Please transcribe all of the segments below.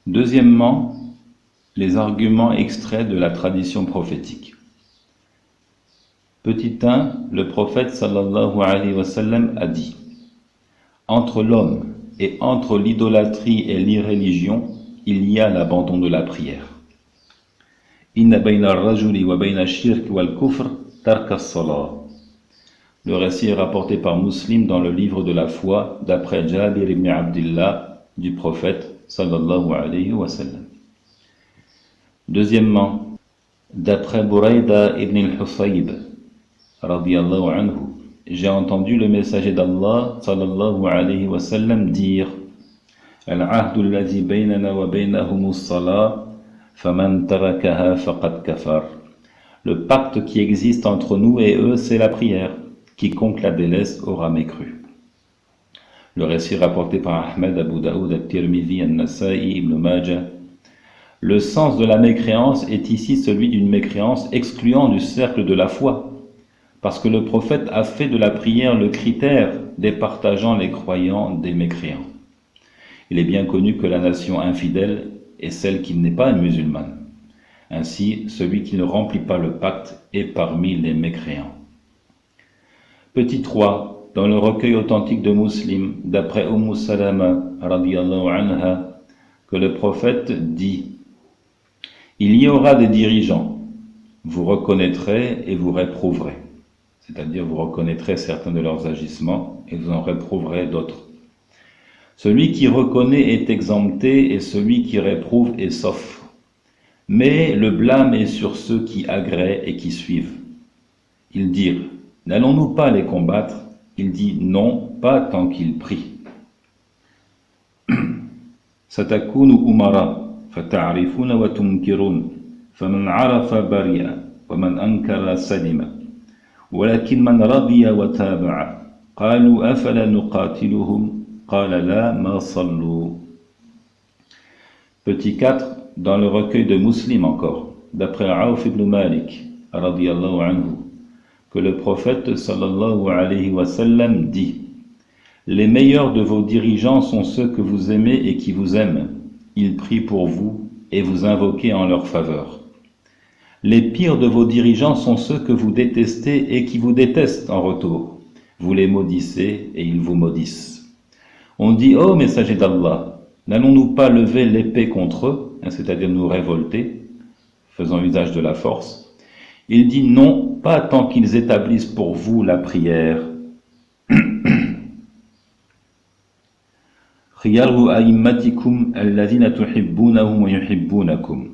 Deuxièmement, les arguments extraits de la tradition prophétique. Petit 1, le prophète sallallahu alayhi wa sallam a dit: entre l'homme et entre l'idolâtrie et l'irréligion, il y a l'abandon de la prière. Inna bayna ar-rajuli wa bayna ash-shirk wal-kufr tarka as-salah. Le récit est rapporté par Muslim dans le livre de la foi, d'après Jabir ibn Abdillah, du prophète sallallahu alayhi wa sallam. Deuxièmement, d'après Burayda ibn al-Husayb, radiyallahu anhu, j'ai entendu le messager d'Allah sallallahu alayhi wa sallam dire: Al-ahdu alladhi baynana wa baynahumus salah, faman tarakaha faqad kafar. Le pacte qui existe entre nous et eux, c'est la prière. Quiconque la délaisse aura mécru. Le récit rapporté par Ahmed, Abu Daoud, At-Tirmidhi, An-Nasa'i, Ibn Majah. Le sens de la mécréance est ici celui d'une mécréance excluant du cercle de la foi, parce que le prophète a fait de la prière le critère départageant les croyants des mécréants. Il est bien connu que la nation infidèle est celle qui n'est pas musulmane. Ainsi, celui qui ne remplit pas le pacte est parmi les mécréants. Petit 3, dans le recueil authentique de Muslim, d'après Salama radiyallahu anha, que le prophète dit: il y aura des dirigeants, vous reconnaîtrez et vous réprouverez. C'est-à-dire vous reconnaîtrez certains de leurs agissements et vous en réprouverez d'autres. Celui qui reconnaît est exempté et celui qui réprouve est sauf. Mais le blâme est sur ceux qui agréent et qui suivent. Ils dirent: n'allons-nous pas les combattre? Il dit: non, pas tant qu'ils prient. Satakunu umara, fata'rifuna wa tunkirun, faman arafa bari'a, wa man ankara salima, walakin man radiya wa taba'a, qalu afala nuqatiluhum, qala la ma sallu. Petit 4, dans le recueil de Muslim encore, d'après Aouf ibn Malik, radiyallahu anhu, que le prophète sallallahu alayhi wa sallam dit: les meilleurs de vos dirigeants sont ceux que vous aimez et qui vous aiment. Ils prient pour vous et vous invoquez en leur faveur. Les pires de vos dirigeants sont ceux que vous détestez et qui vous détestent en retour. Vous les maudissez et ils vous maudissent. On dit: ô messager d'Allah, n'allons-nous pas lever l'épée contre eux, c'est-à-dire nous révolter, faisant usage de la force? Il dit: non, pas tant qu'ils établissent pour vous la prière. Khiyaru a'immatikum alladhina tuhibbunahum wa yuhibbunakum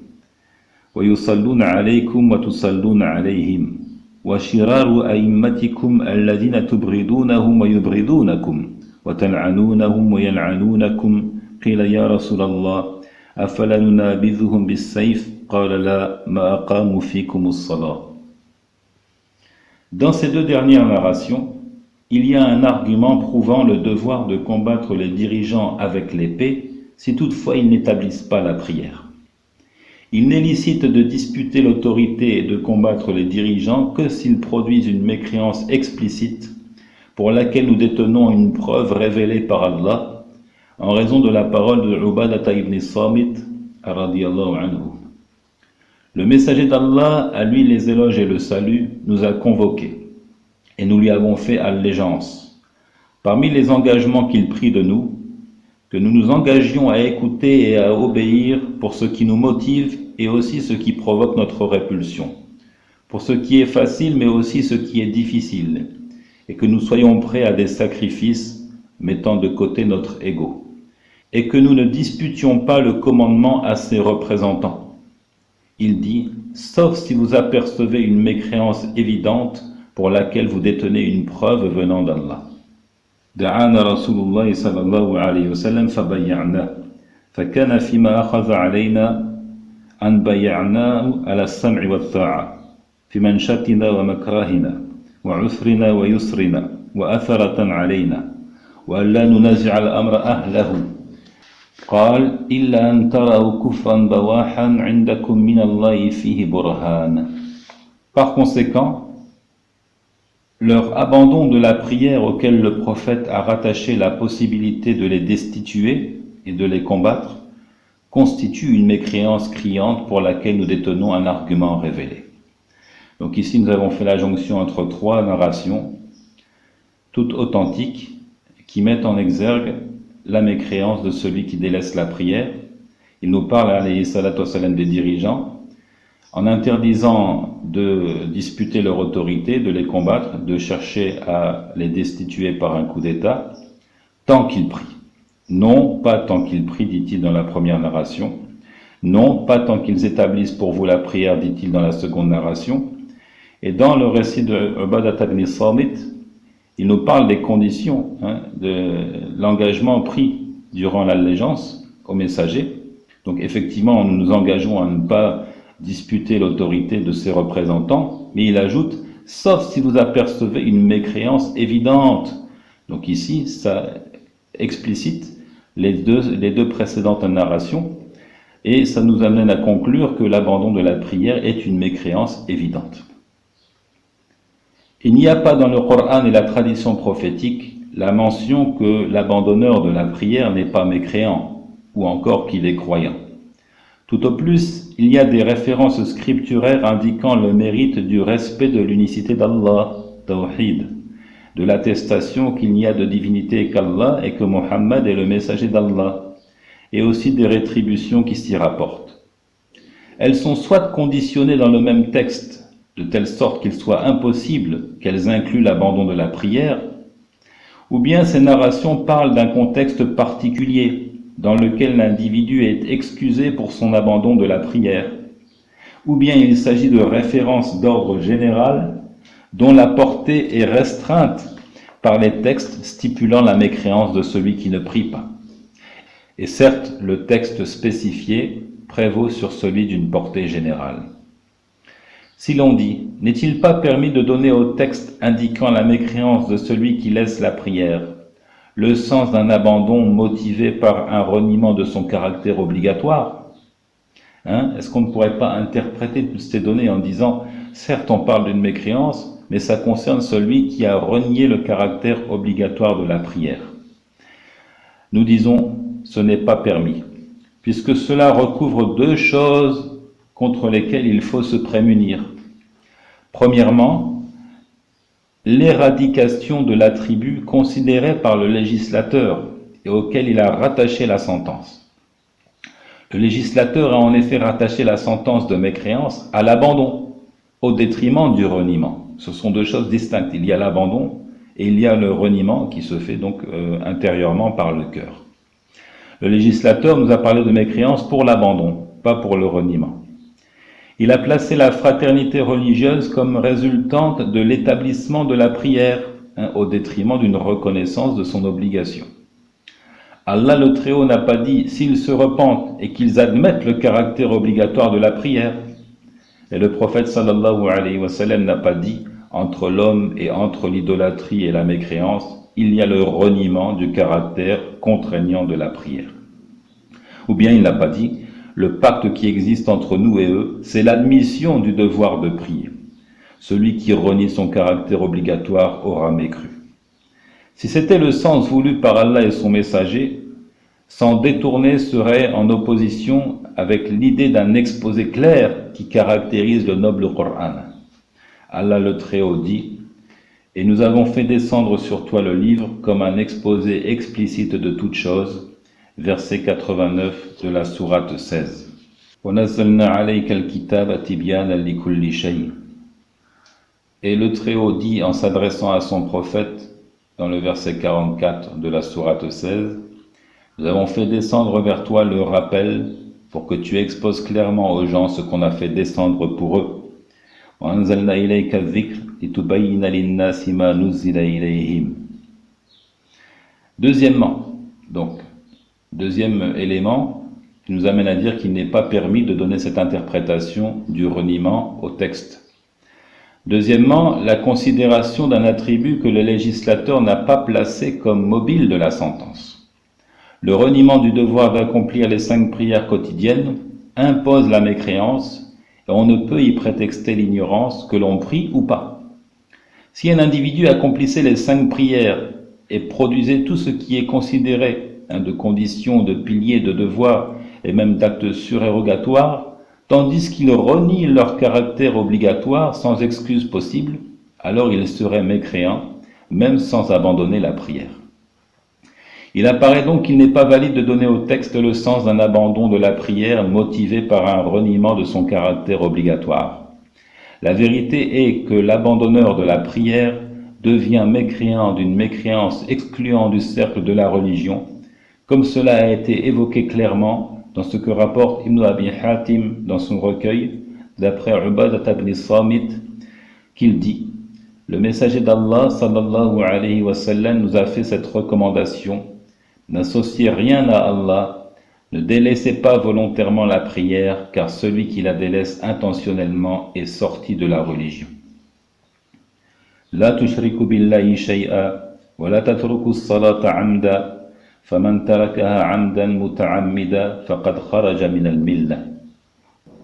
wa yusalluna alaykum wa tusalluna alayhim wa shiraru a'immatikum alladhina tubridunahum wa yubridunakum wa tal'anunahum wa yal'anunakum. Qila ya Rasulallah, afala nunabidhuhum bis-sayf? Qala la, ma aqamu fikum as-salah. Dans ces deux dernières narrations, il y a un argument prouvant le devoir de combattre les dirigeants avec l'épée si toutefois ils n'établissent pas la prière. Il n'est licite de disputer l'autorité et de combattre les dirigeants que s'ils produisent une mécréance explicite pour laquelle nous détenons une preuve révélée par Allah en raison de la parole de Ubadata ibn Samit radiyallahu anhu. Le messager d'Allah, à lui les éloges et le salut, nous a convoqués et nous lui avons fait allégeance. Parmi les engagements qu'il prit de nous, que nous nous engagions à écouter et à obéir pour ce qui nous motive et aussi ce qui provoque notre répulsion, pour ce qui est facile mais aussi ce qui est difficile, et que nous soyons prêts à des sacrifices mettant de côté notre ego, et que nous ne disputions pas le commandement à ses représentants. Il dit: sauf si vous apercevez une mécréance évidente pour laquelle vous détenez une preuve venant d'Allah. دعانا رسول الله صلى الله عليه وسلم فبيعناه فكان فيما أخذ علينا أن بيعناه على السمع والطاعة في منشتنا ومكرهنا وعسرنا ويسرنا وأثرة علينا وألا ننازع الأمر أهله. قال: إلا أن تروا كفرا بواحا عندكم من الله فيه برهان. Par conséquent, leur abandon de la prière auquel le prophète a rattaché la possibilité de les destituer et de les combattre constitue une mécréance criante pour laquelle nous détenons un argument révélé. Donc ici, nous avons fait la jonction entre trois narrations, toutes authentiques, qui mettent en exergue la mécréance de celui qui délaisse la prière. Il nous parle, alayhi salatu wassalam, des dirigeants, en interdisant de disputer leur autorité, de les combattre, de chercher à les destituer par un coup d'État, tant qu'ils prient. Non, pas tant qu'ils prient, dit-il dans la première narration. Non, pas tant qu'ils établissent pour vous la prière, dit-il dans la seconde narration. Et dans le récit de Ubadah ibn Samit, il nous parle des conditions de l'engagement pris durant l'allégeance au messager. Donc effectivement, nous nous engageons à ne pas disputer l'autorité de ses représentants, mais il ajoute, sauf si vous apercevez une mécréance évidente. Donc ici, ça explicite les deux précédentes narrations, et ça nous amène à conclure que l'abandon de la prière est une mécréance évidente. Il n'y a pas dans le Coran et la tradition prophétique la mention que l'abandonneur de la prière n'est pas mécréant, ou encore qu'il est croyant. Tout au plus, il y a des références scripturaires indiquant le mérite du respect de l'unicité d'Allah, Tawhid, de l'attestation qu'il n'y a de divinité qu'Allah et que Muhammad est le messager d'Allah, et aussi des rétributions qui s'y rapportent. Elles sont soit conditionnées dans le même texte, de telle sorte qu'il soit impossible qu'elles incluent l'abandon de la prière, ou bien ces narrations parlent d'un contexte particulier dans lequel l'individu est excusé pour son abandon de la prière, ou bien il s'agit de références d'ordre général dont la portée est restreinte par les textes stipulant la mécréance de celui qui ne prie pas. Et certes, le texte spécifié prévaut sur celui d'une portée générale. Si l'on dit, n'est-il pas permis de donner au texte indiquant la mécréance de celui qui laisse la prière le sens d'un abandon motivé par un reniement de son caractère obligatoire? Est-ce qu'on ne pourrait pas interpréter toutes ces données en disant, certes on parle d'une mécréance, mais ça concerne celui qui a renié le caractère obligatoire de la prière? Nous disons, ce n'est pas permis, puisque cela recouvre deux choses contre lesquels il faut se prémunir. Premièrement, l'éradication de l'attribut considéré par le législateur et auquel il a rattaché la sentence. Le législateur a en effet rattaché la sentence de mécréance à l'abandon, au détriment du reniement. Ce sont deux choses distinctes. Il y a l'abandon et il y a le reniement qui se fait donc intérieurement par le cœur. Le législateur nous a parlé de mécréance pour l'abandon, pas pour le reniement. Il a placé la fraternité religieuse comme résultante de l'établissement de la prière, au détriment d'une reconnaissance de son obligation. Allah le Très-Haut n'a pas dit s'ils se repentent et qu'ils admettent le caractère obligatoire de la prière. Et le prophète sallallahu alayhi wa sallam n'a pas dit entre l'homme et entre l'idolâtrie et la mécréance, il y a le reniement du caractère contraignant de la prière. Ou bien il n'a pas dit le pacte qui existe entre nous et eux, c'est l'admission du devoir de prier. Celui qui renie son caractère obligatoire aura mécru. Si c'était le sens voulu par Allah et son messager, s'en détourner serait en opposition avec l'idée d'un exposé clair qui caractérise le noble Coran. Allah le Très-Haut dit « Et nous avons fait descendre sur toi le livre comme un exposé explicite de toutes choses » verset 89 de la sourate 16. Et le Très-Haut dit en s'adressant à son prophète, dans le verset 44 de la sourate 16, « Nous avons fait descendre vers toi le rappel pour que tu exposes clairement aux gens ce qu'on a fait descendre pour eux. Deuxièmement, donc, deuxième élément qui nous amène à dire qu'il n'est pas permis de donner cette interprétation du reniement au texte. Deuxièmement, la considération d'un attribut que le législateur n'a pas placé comme mobile de la sentence. Le reniement du devoir d'accomplir les 5 prières quotidiennes impose la mécréance et on ne peut y prétexter l'ignorance que l'on prie ou pas. Si un individu accomplissait les 5 prières et produisait tout ce qui est considéré de conditions, de piliers, de devoirs, et même d'actes surérogatoires, tandis qu'ils renient leur caractère obligatoire sans excuse possible, alors ils seraient mécréants, même sans abandonner la prière. Il apparaît donc qu'il n'est pas valide de donner au texte le sens d'un abandon de la prière motivé par un reniement de son caractère obligatoire. La vérité est que l'abandonneur de la prière devient mécréant d'une mécréance excluant du cercle de la religion, comme cela a été évoqué clairement dans ce que rapporte Ibn Abi Hatim dans son recueil, d'après Ubadah ibn Samit, qu'il dit « Le messager d'Allah sallallahu alayhi wa sallam nous a fait cette recommandation, n'associez rien à Allah, ne délaissez pas volontairement la prière, car celui qui la délaisse intentionnellement est sorti de la religion. La tushriku billahi shay'a, wa la tatruku as-salata 'amda, faman tarakaha 'amdan muta'ammida, faqad kharaja min al-millah. »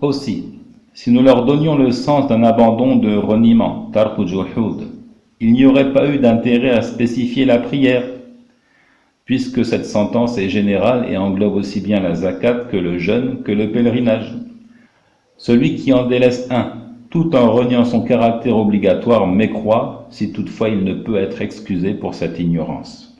Aussi, si nous leur donnions le sens d'un abandon de reniement, tarku juhud, il n'y aurait pas eu d'intérêt à spécifier la prière, puisque cette sentence est générale et englobe aussi bien la zakat que le jeûne que le pèlerinage. Celui qui en délaisse un, tout en reniant son caractère obligatoire, mécroit, si toutefois il ne peut être excusé pour cette ignorance.